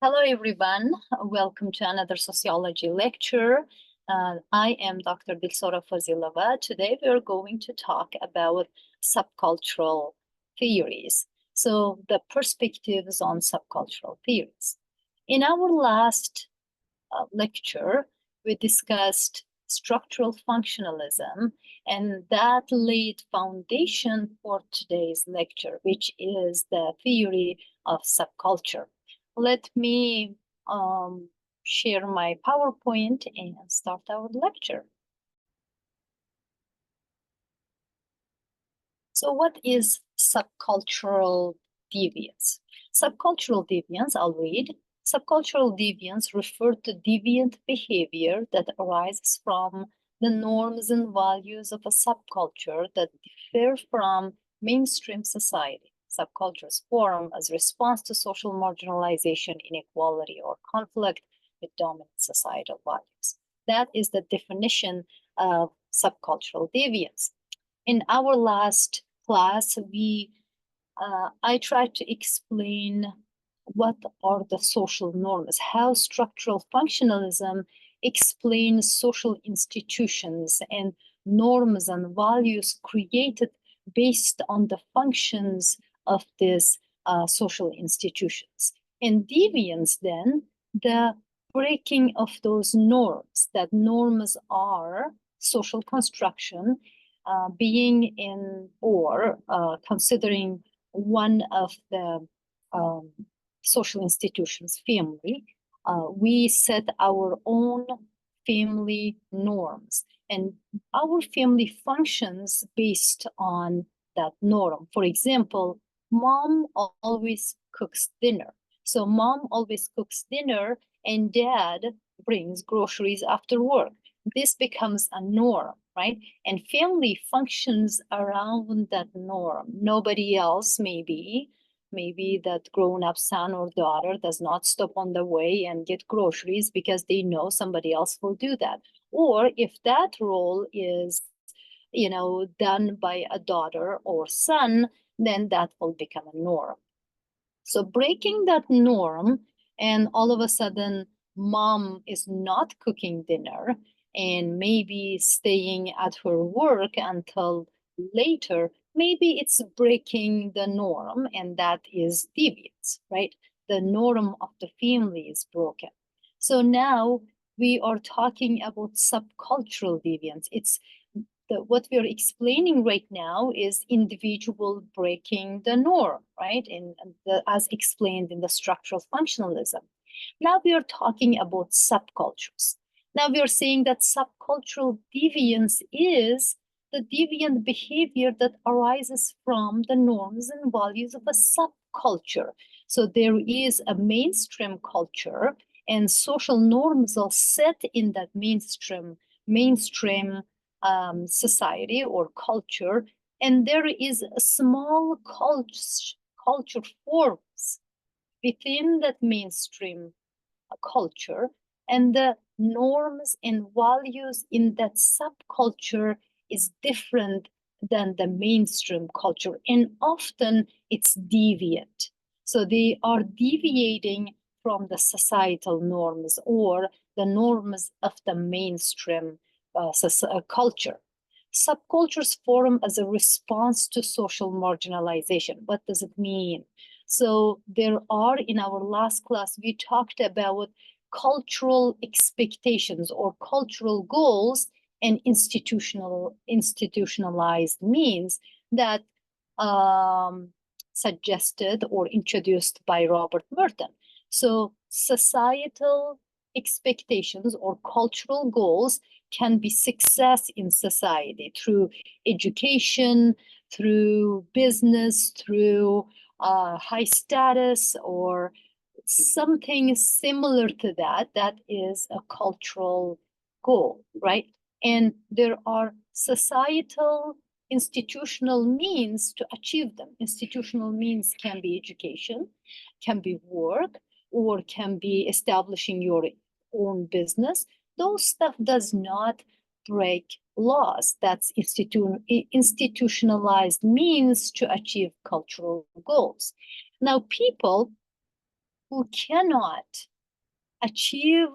Hello, everyone. Welcome to another sociology lecture. I am Dr. Dilsora Fozilova. Today, we are going to talk about subcultural theories. So, the perspectives on subcultural theories. In our last lecture, we discussed structural functionalism, and that laid foundation for today's lecture, which is the theory of subculture. Let me share my PowerPoint and start our lecture. So what is subcultural deviance? Subcultural deviance, I'll read. Subcultural deviance refer to deviant behavior that arises from the norms and values of a subculture that differ from mainstream society. Subcultures form as response to social marginalization, inequality, or conflict with dominant societal values. That is the definition of subcultural deviance. In our last class, I tried to explain what are the social norms, how structural functionalism explains social institutions and norms and values created based on the functions of these social institutions. And deviance, then, the breaking of those norms, that norms are social construction, being in or considering one of the social institutions, family, we set our own family norms, and our family functions based on that norm. For example, mom always cooks dinner. So mom always cooks dinner and dad brings groceries after work. This becomes a norm, right? And family functions around that norm. Nobody else, maybe that grown-up son or daughter does not stop on the way and get groceries because they know somebody else will do that. Or if that role is, done by a daughter or son, then that will become a norm. So breaking that norm, and all of a sudden, mom is not cooking dinner and maybe staying at her work until later, maybe it's breaking the norm, and that is deviance, right? The norm of the family is broken. So now we are talking about subcultural deviance. It's what we're explaining right now is individual breaking the norm, right? And as explained in the structural functionalism. Now we are talking about subcultures. Now we are saying that subcultural deviance is the deviant behavior that arises from the norms and values of a subculture. So there is a mainstream culture, and social norms are set in that mainstream society or culture, and there is a small culture forms within that mainstream culture, and the norms and values in that subculture is different than the mainstream culture, and often it's deviant. So they are deviating from the societal norms or the norms of the mainstream culture. Subcultures form as a response to social marginalization. What does it mean? So there are, in our last class, we talked about cultural expectations or cultural goals and institutionalized means that suggested or introduced by Robert Merton. So societal expectations or cultural goals can be success in society through education, through business, through high status, or something similar to that. That is a cultural goal, right? And there are societal institutional means to achieve them. Institutional means can be education, can be work, or can be establishing your own business. Those stuff does not break laws. That's institutionalized means to achieve cultural goals. Now, people who cannot achieve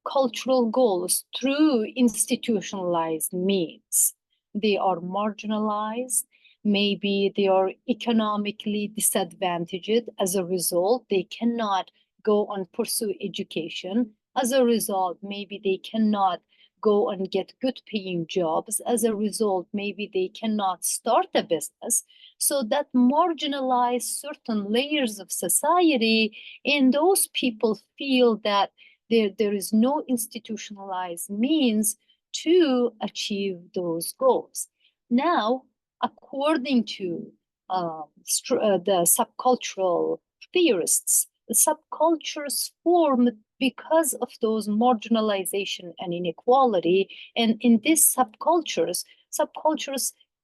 cultural goals through institutionalized means. They are marginalized. Maybe they are economically disadvantaged. As a result, they cannot go and pursue education. As a result, maybe they cannot go and get good paying jobs. As a result, maybe they cannot start a business. So that marginalize certain layers of society, and those people feel that there is no institutionalized means to achieve those goals. Now, according to the subcultural theorists, the subcultures form because of those marginalization and inequality. And in these subcultures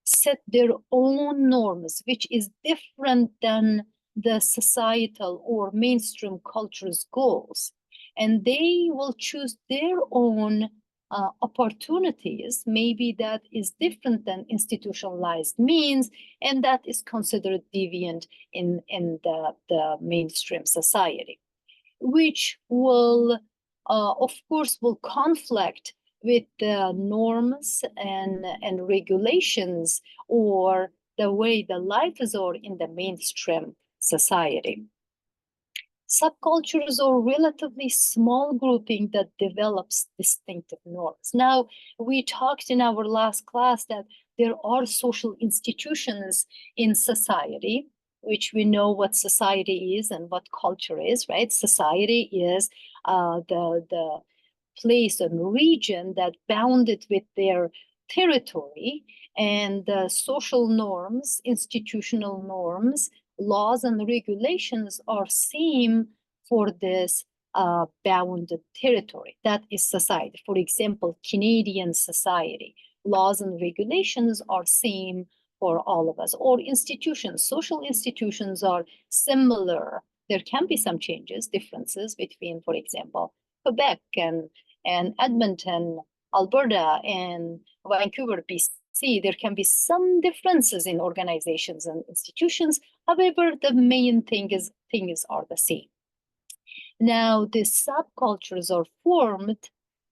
set their own norms, which is different than the societal or mainstream culture's goals. And they will choose their own opportunities, maybe that is different than institutionalized means, and that is considered deviant in the mainstream society, which will, of course, will conflict with the norms and regulations or the way the lives are in the mainstream society. Subcultures are relatively small grouping that develops distinctive norms. Now, we talked in our last class that there are social institutions in society, which we know what society is and what culture is, right? Society is the place and region that bounded with their territory, and the social norms, institutional norms, laws and regulations are same for this bounded territory. That is society. For example, Canadian society, laws and regulations are same for all of us. Or institutions, social institutions are similar. There can be some changes, differences between, for example, Quebec and Edmonton, Alberta, and Vancouver, BC. There can be some differences in organizations and institutions. However, the main things are the same. Now, the subcultures are formed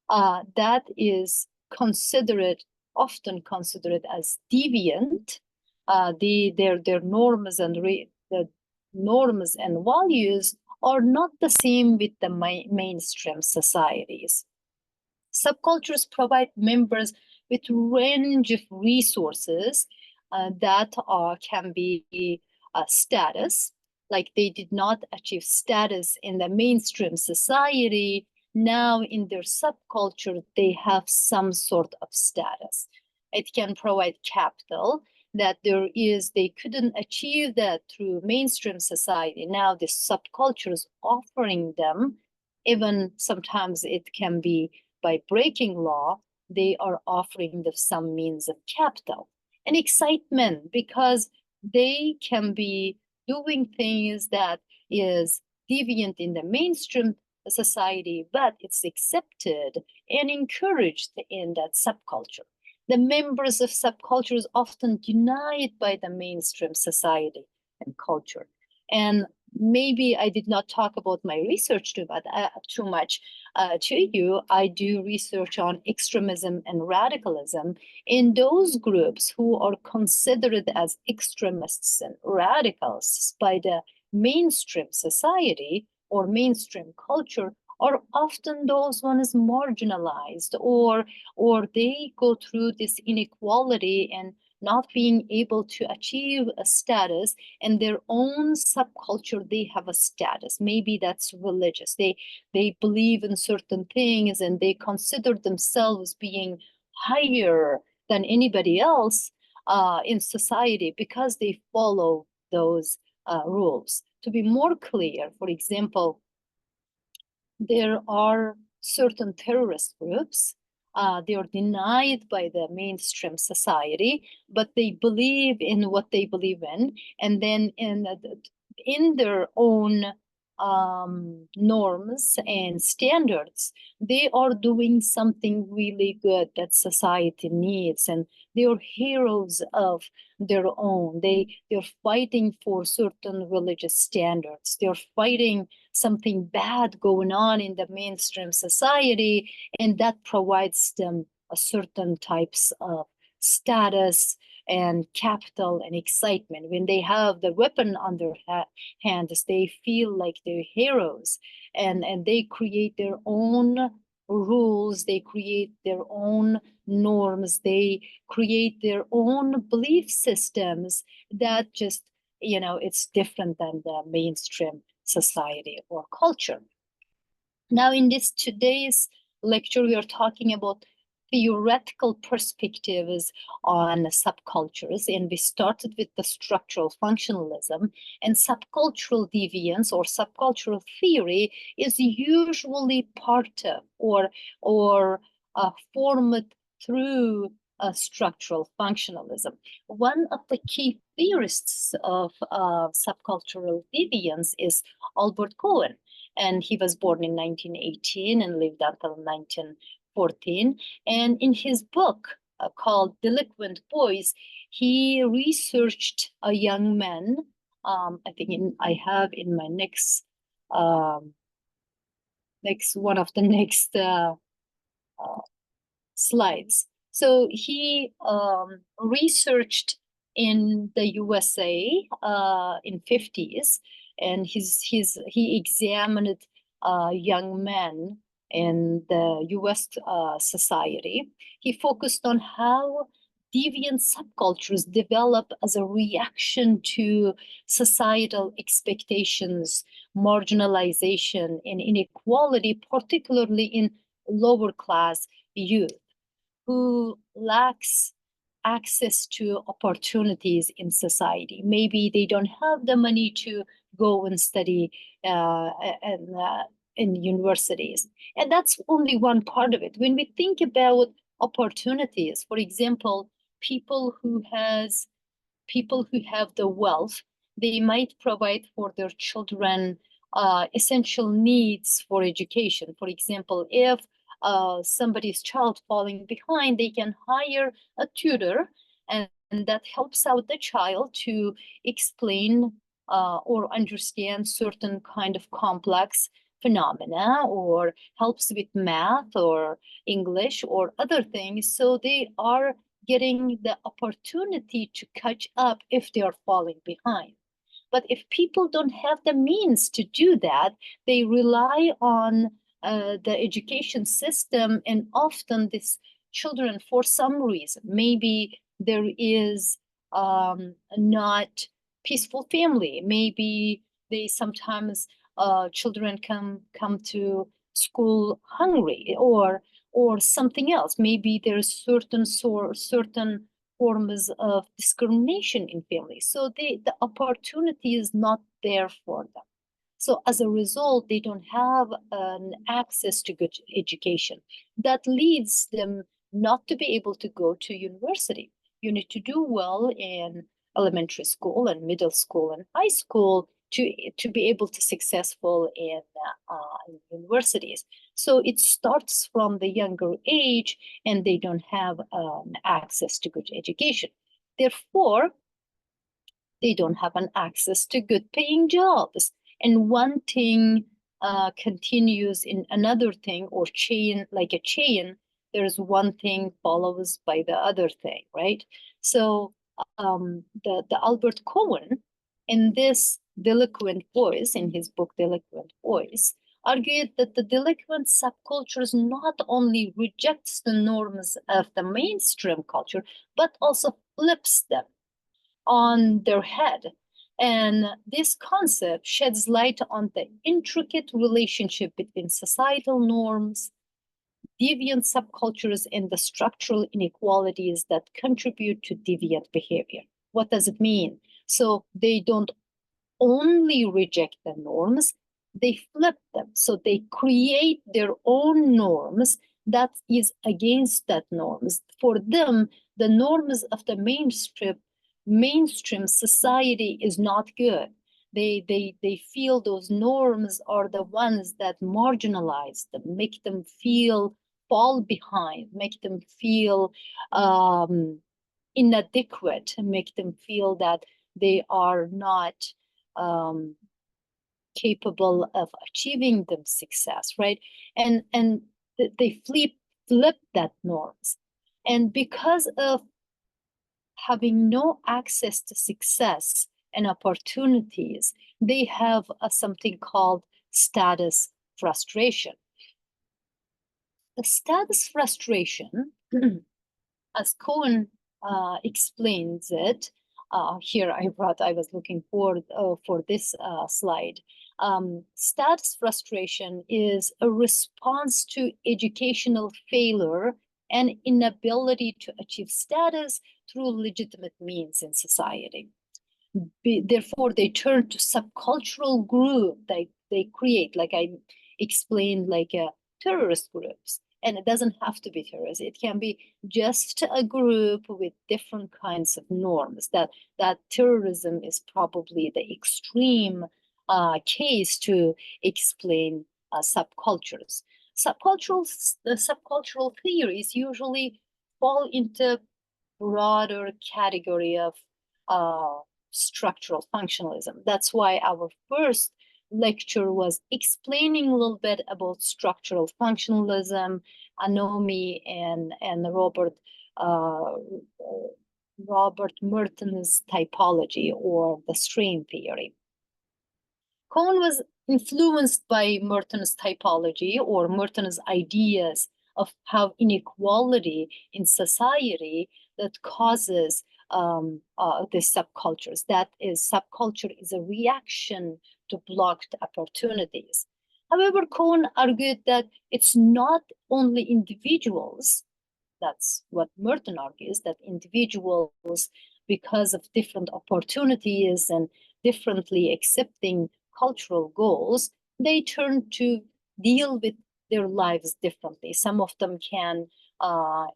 that is often considered as deviant. Their norms and the norms and values are not the same with the mainstream societies. Subcultures provide members with range of resources that can be status, like they did not achieve status in the mainstream society. Now in their subculture, they have some sort of status. It can provide capital that they couldn't achieve that through mainstream society. Now the subculture is offering them, even sometimes it can be by breaking law, they are offering them some means of capital and excitement, because they can be doing things that is deviant in the mainstream society, but it's accepted and encouraged in that subculture. The members of subcultures often denied by the mainstream society and culture. And maybe I did not talk about my research too much to you. I do research on extremism and radicalism in those groups who are considered as extremists and radicals by the mainstream society or mainstream culture are often those ones marginalized, or they go through this inequality and not being able to achieve a status in their own subculture. They have a status. Maybe that's religious. They believe in certain things and they consider themselves being higher than anybody else in society because they follow those rules. To be more clear, for example, there are certain terrorist groups. They are denied by the mainstream society, but they believe in what they believe in. And then in their own norms and standards, they are doing something really good that society needs, and they are heroes of their own. They're fighting for certain religious standards. They're fighting something bad going on in the mainstream society, and that provides them a certain types of status and capital and excitement. When they have the weapon on their hands, they feel like they're heroes, and they create their own rules, they create their own norms, they create their own belief systems that just, it's different than the mainstream society or culture. Now, in this today's lecture, we are talking about theoretical perspectives on subcultures, and we started with the structural functionalism. And subcultural deviance or subcultural theory is usually part of or formed through structural functionalism. One of the key theorists of subcultural deviance is Albert Cohen, and he was born in 1918 and lived until 1914. And in his book called Delinquent Boys, he researched a young man. I think I have in my next one of the next slides. So he researched in the USA in 50s, and he examined young men in the US society. He focused on how deviant subcultures develop as a reaction to societal expectations, marginalization, and inequality, particularly in lower class youth who lacks access to opportunities in society. Maybe they don't have the money to go and study in universities. And that's only one part of it. When we think about opportunities, for example, people who have the wealth, they might provide for their children essential needs for education. For example, if somebody's child falling behind, they can hire a tutor, and that helps out the child to explain or understand certain kind of complex phenomena, or helps with math or English or other things. So they are getting the opportunity to catch up if they are falling behind. But if people don't have the means to do that, they rely on the education system, and often these children, for some reason, maybe there is not peaceful family, maybe they sometimes children come to school hungry, or something else. Maybe there's certain forms of discrimination in families, so the opportunity is not there for them. So as a result, they don't have an access to good education. That leads them not to be able to go to university. You need to do well in elementary school and middle school and high school to be able to successful in universities. So it starts from the younger age, and they don't have access to good education. Therefore, they don't have an access to good paying jobs. And one thing continues in another thing, or chain, like a chain. There's one thing follows by the other thing, right? So the Albert Cohen, in this Delinquent Boys, in his book Delinquent Boys, argued that the delinquent subcultures not only rejects the norms of the mainstream culture, but also flips them on their head. And this concept sheds light on the intricate relationship between societal norms, deviant subcultures, and the structural inequalities that contribute to deviant behavior. What does it mean? So they don't only reject the norms, they flip them. So they create their own norms that is against that norms. For them, the norms of the mainstream society is not good. They feel those norms are the ones that marginalize them, make them feel fall behind, make them feel inadequate, make them feel that they are not capable of achieving them success, right? And they flip that norms. And because of having no access to success and opportunities, they have something called status frustration. The status frustration, as Cohen explains it, here I was looking for this slide. Status frustration is a response to educational failure and inability to achieve status through legitimate means in society. Therefore, they turn to subcultural group they create, like I explained, like terrorist groups. And it doesn't have to be terrorist. It can be just a group with different kinds of norms. That terrorism is probably the extreme case to explain subcultures. The subcultural theories usually fall into broader category of structural functionalism. That's why our first lecture was explaining a little bit about structural functionalism, Anomi and Robert Merton's typology, or the strain theory. Cohen was influenced by Merton's typology, or Merton's ideas of how inequality in society that causes the subcultures. That is, subculture is a reaction to blocked opportunities. However, Cohen argued that it's not only individuals. That's what Merton argues, that individuals, because of different opportunities and differently accepting cultural goals, they turn to deal with their lives differently. Some of them can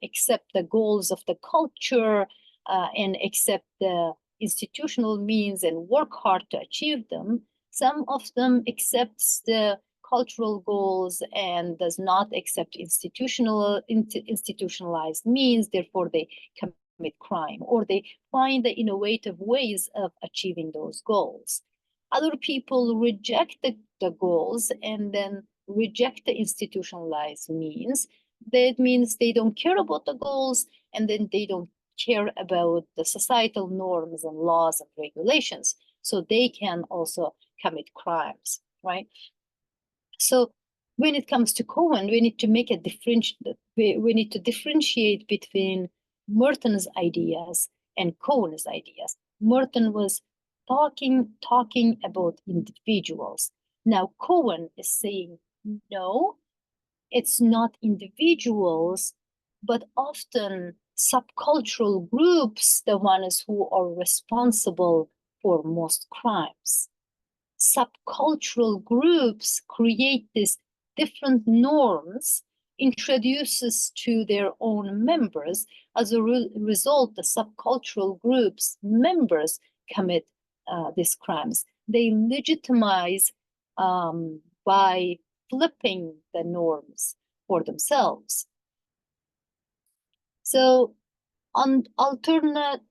accept the goals of the culture and accept the institutional means and work hard to achieve them. Some of them accepts the cultural goals and does not accept institutionalized means, therefore they commit crime, or they find the innovative ways of achieving those goals. Other people reject the goals and then reject the institutionalized means. That means they don't care about the goals, and then they don't care about the societal norms and laws and regulations. So they can also commit crimes, right? So when it comes to Cohen, we need to make a we need to differentiate between Merton's ideas and Cohen's ideas. Merton was talking about individuals. Now Cohen is saying, no, it's not individuals, but often subcultural groups, the ones who are responsible for most crimes. Subcultural groups create these different norms, introduces to their own members. As a result, the subcultural groups members commit these crimes. They legitimize by flipping the norms for themselves. So on alternate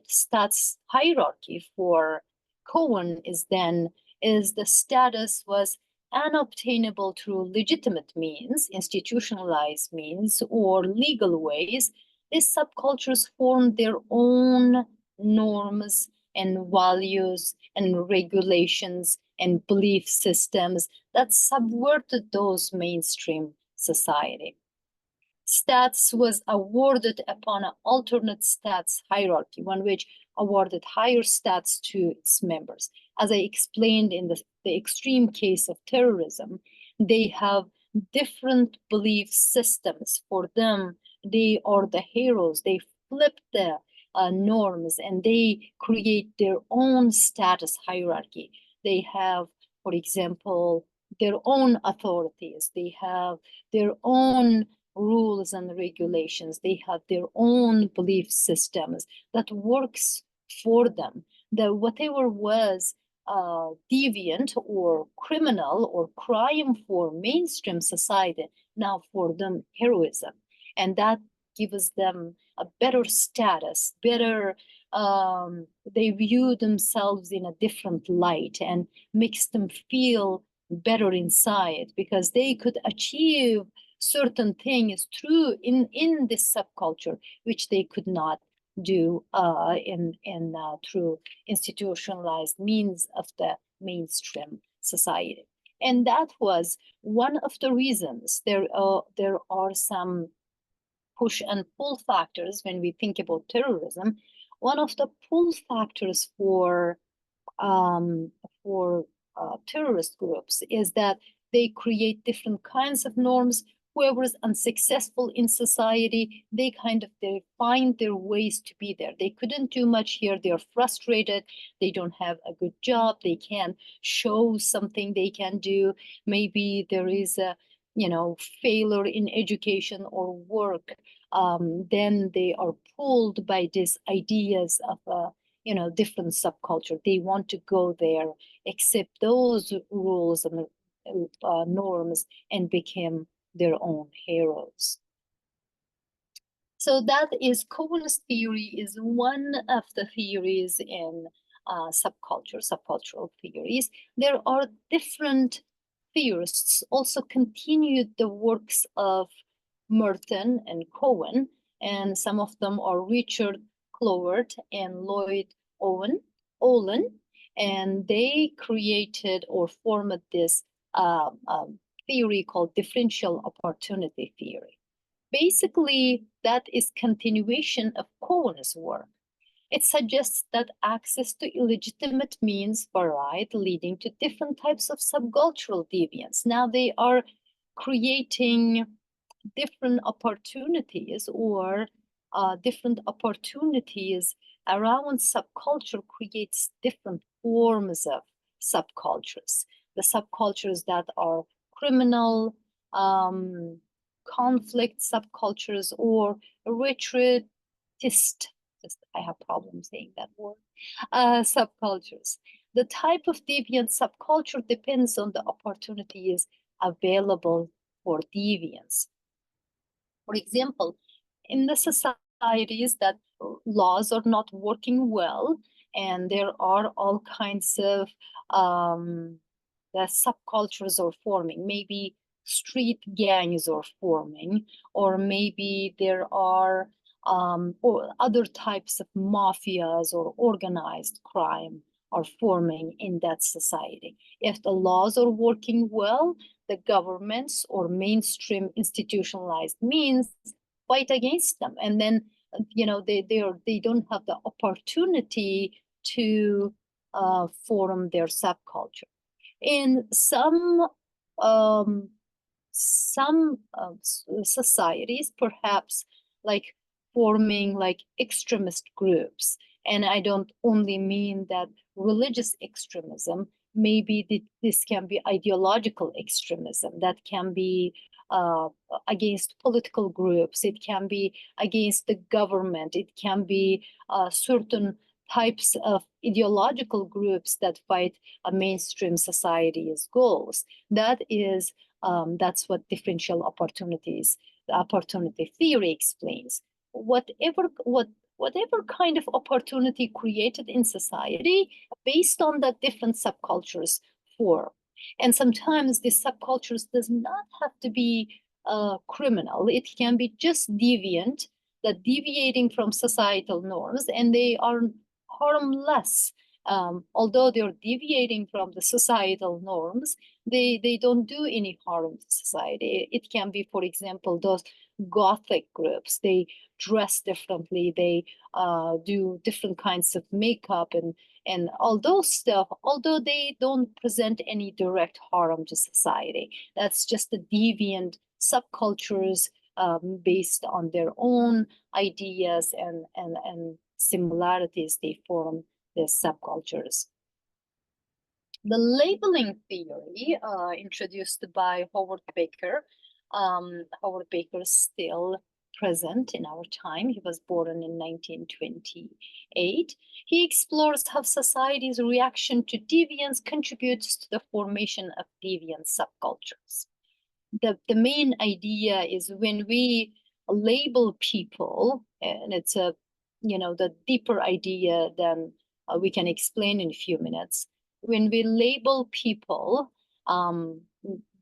stats hierarchy for Cohen is the status was unobtainable through legitimate means, institutionalized means, or legal ways. These subcultures formed their own norms and values and regulations and belief systems that subverted those mainstream society. Stats was awarded upon an alternate stats hierarchy, one which awarded higher stats to its members. As I explained in the extreme case of terrorism, they have different belief systems. For them, they are the heroes. They flip the norms and they create their own status hierarchy. They have, for example, their own authorities. They have their own rules and regulations. They have their own belief systems that works for them. that whatever was deviant or criminal or crime for mainstream society, now for them heroism, and that gives them a better status, better. They view themselves in a different light and makes them feel better inside because they could achieve certain things through in this subculture which they could not do through institutionalized means of the mainstream society. And that was one of the reasons. There are some push and pull factors when we think about terrorism. One of the pull factors um, for terrorist groups is that they create different kinds of norms. Whoever is unsuccessful in society, they find their ways to be there. They couldn't do much here. They're frustrated. They don't have a good job. They can't show something they can do. Maybe there is a failure in education or work. Then they are pulled by these ideas of different subculture. They want to go there, accept those rules and norms, and become their own heroes. So that is Cohen's theory, is one of the theories in subcultural theories. There are different theorists also continued the works of Merton and Cohen, and some of them are Richard Cloward and Lloyd Olin, and they created or formed this theory called differential opportunity theory. Basically, that is continuation of Cohen's work. It suggests that access to illegitimate means varied, leading to different types of subcultural deviance. Now they are creating different opportunities or different opportunities around subculture creates different forms of subcultures. The subcultures that are criminal, conflict subcultures, or retreatist, I have problems saying that word, subcultures. The type of deviant subculture depends on the opportunities available for deviance. For example, in the societies that laws are not working well, and there are all kinds of the subcultures are forming. Maybe street gangs are forming, or maybe there are or other types of mafias or organized crime are forming in that society. If the laws are working well, the governments or mainstream institutionalized means fight against them, and then they don't have the opportunity to form their subculture. In some societies, perhaps like forming like extremist groups, and I don't only mean that religious extremism. Maybe this can be ideological extremism that can be against political groups. It can be against the government. It can be certain types of ideological groups that fight a mainstream society's goals. That's what differential opportunity theory explains. Whatever kind of opportunity created in society based on the different subcultures form. And sometimes these subcultures does not have to be criminal. It can be just deviant, that deviating from societal norms, and they are harmless. Although they're deviating from the societal norms, they don't do any harm to society. It can be, for example, those Gothic groups. They dress differently. They do different kinds of makeup and all those stuff, although they don't present any direct harm to society. That's just the deviant subcultures based on their own ideas and similarities. They form the subcultures. The labeling theory introduced by Howard Baker. Howard Baker still present in our time. He was born in 1928. He explores how society's reaction to deviance contributes to the formation of deviant subcultures. The main idea is when we label people, and it's a, the deeper idea than we can explain in a few minutes. When we label people,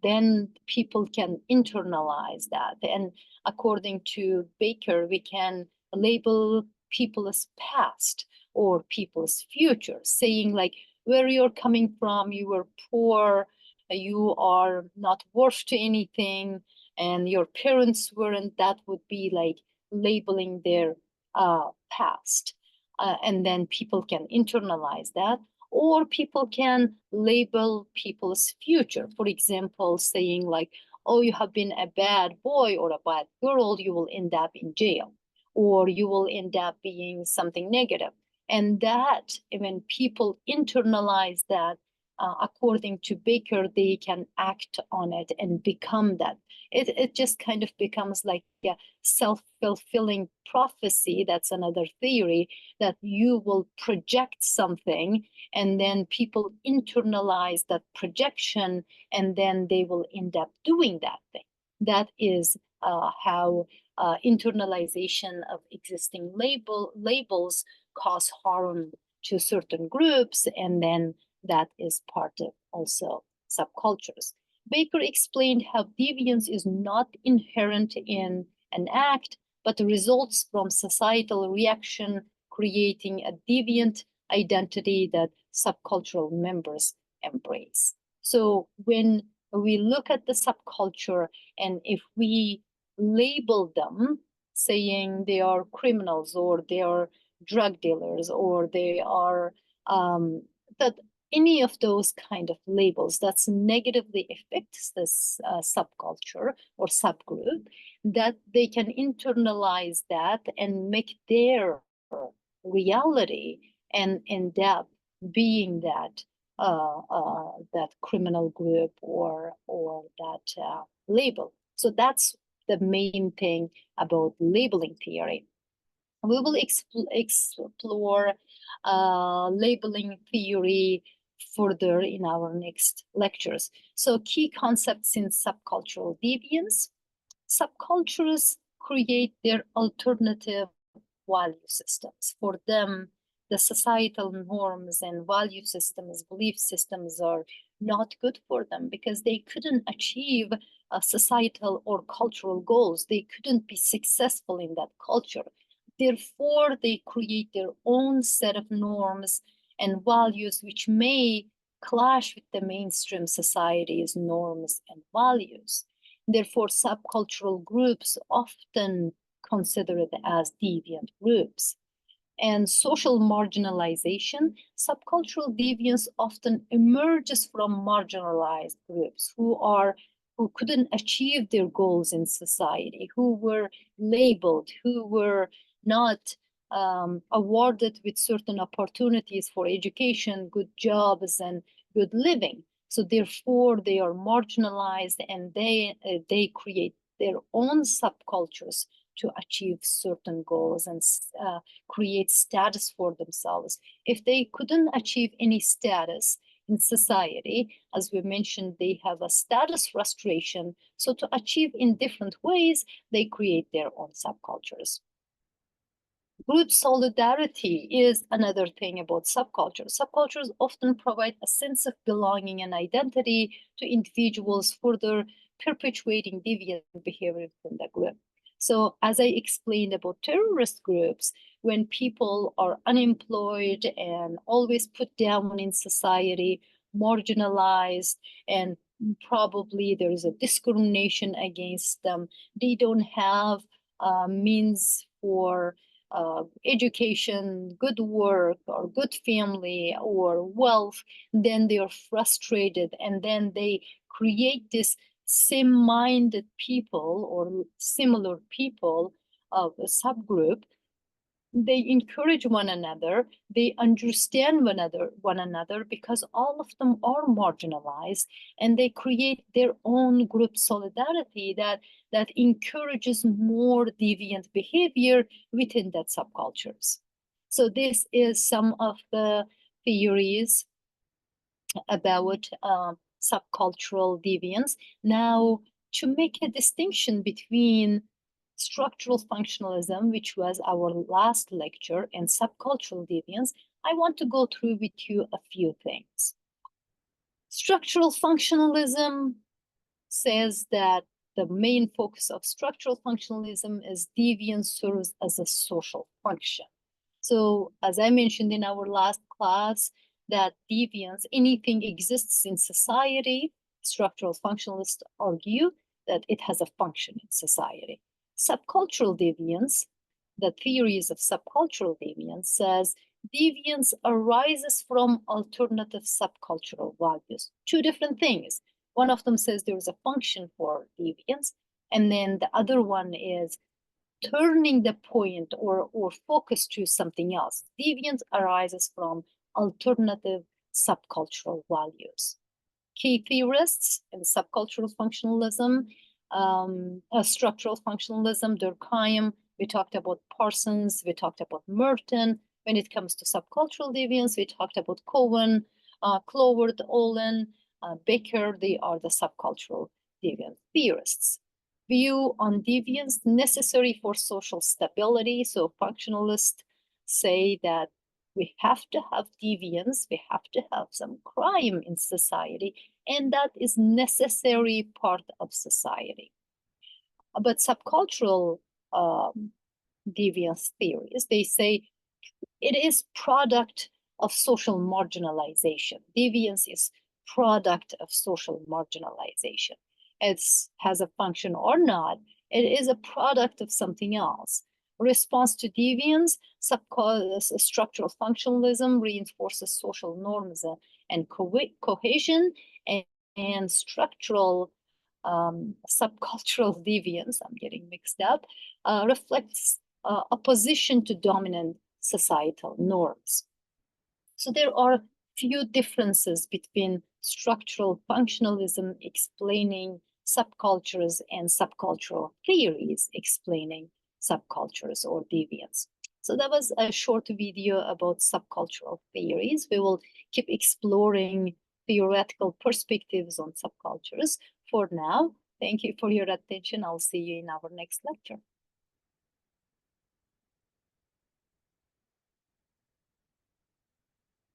then people can internalize that. And according to Baker, we can label people as past or people's future, saying like, where you're coming from, you were poor, you are not worth to anything, and your parents weren't. That would be like labeling their past. And then people can internalize that, or people can label people's future. For example, saying like, oh, you have been a bad boy or a bad girl, you will end up in jail, or you will end up being something negative. And that, when people internalize that, according to Baker, they can act on it and become that. It just kind of becomes like a self-fulfilling prophecy. That's another theory, that you will project something and then people internalize that projection and then they will end up doing that thing. That is how internalization of existing labels cause harm to certain groups, and then that is part of also subcultures. Baker explained how deviance is not inherent in an act, but results from societal reaction, creating a deviant identity that subcultural members embrace. So when we look at the subculture, and if we label them, saying they are criminals or they are drug dealers or they are that any of those kind of labels that's negatively affects this subculture or subgroup, that they can internalize that and make their reality and end up being that that criminal group or that label. So that's the main thing about labeling theory. We will explore labeling theory further in our next lectures. So key concepts in subcultural deviance. Subcultures create their alternative value systems. For them, the societal norms and value systems, belief systems are not good for them because they couldn't achieve societal or cultural goals. They couldn't be successful in that culture. Therefore, they create their own set of norms and values which may clash with the mainstream society's norms and values. Therefore, subcultural groups often considered as deviant groups. And social marginalization, subcultural deviance often emerges from marginalized groups who couldn't achieve their goals in society, who were labeled, who were not awarded with certain opportunities for education, good jobs, and good living. So therefore, they are marginalized, and they create their own subcultures to achieve certain goals and create status for themselves. If they couldn't achieve any status in society, as we mentioned, they have a status frustration. So to achieve in different ways, they create their own subcultures. Group solidarity is another thing about subcultures. Subcultures often provide a sense of belonging and identity to individuals, further perpetuating deviant behavior within the group. So as I explained about terrorist groups, when people are unemployed and always put down in society, marginalized, and probably there is a discrimination against them, they don't have means for education, good work, or good family, or wealth, then they are frustrated, and then they create this same-minded people or similar people of a subgroup they encourage one another, they understand one another because all of them are marginalized, and they create their own group solidarity that encourages more deviant behavior within that subcultures. So this is some of the theories about subcultural deviance. Now, to make a distinction between structural functionalism, which was our last lecture, and subcultural deviance, I want to go through with you a few things. Structural functionalism says that the main focus of structural functionalism is deviance serves as a social function. So as I mentioned in our last class, that deviance, anything exists in society, structural functionalists argue that it has a function in society. Subcultural deviance, the theories of subcultural deviance says deviance arises from alternative subcultural values. Two different things. One of them says there is a function for deviance, and then the other one is turning the point or focus to something else. Deviance arises from alternative subcultural values. Key theorists in subcultural functionalism, structural functionalism, Durkheim, we talked about Parsons, we talked about Merton. When it comes to subcultural deviance, we talked about Cohen, Cloward, Olin, Becker. They are the subcultural deviance theorists. View on deviance necessary for social stability. So functionalists say that we have to have deviance, we have to have some crime in society, and that is necessary part of society. But subcultural deviance theories, they say it is product of social marginalization. Deviance is product of social marginalization. It has a function or not, it is a product of something else. Response to deviance, structural functionalism reinforces social norms and cohesion, and structural subcultural deviance, I'm getting mixed up, reflects opposition to dominant societal norms. So there are few differences between structural functionalism explaining subcultures and subcultural theories explaining subcultures or deviance. So that was a short video about subcultural theories. We will keep exploring theoretical perspectives on subcultures. For now, thank you for your attention. I'll see you in our next lecture.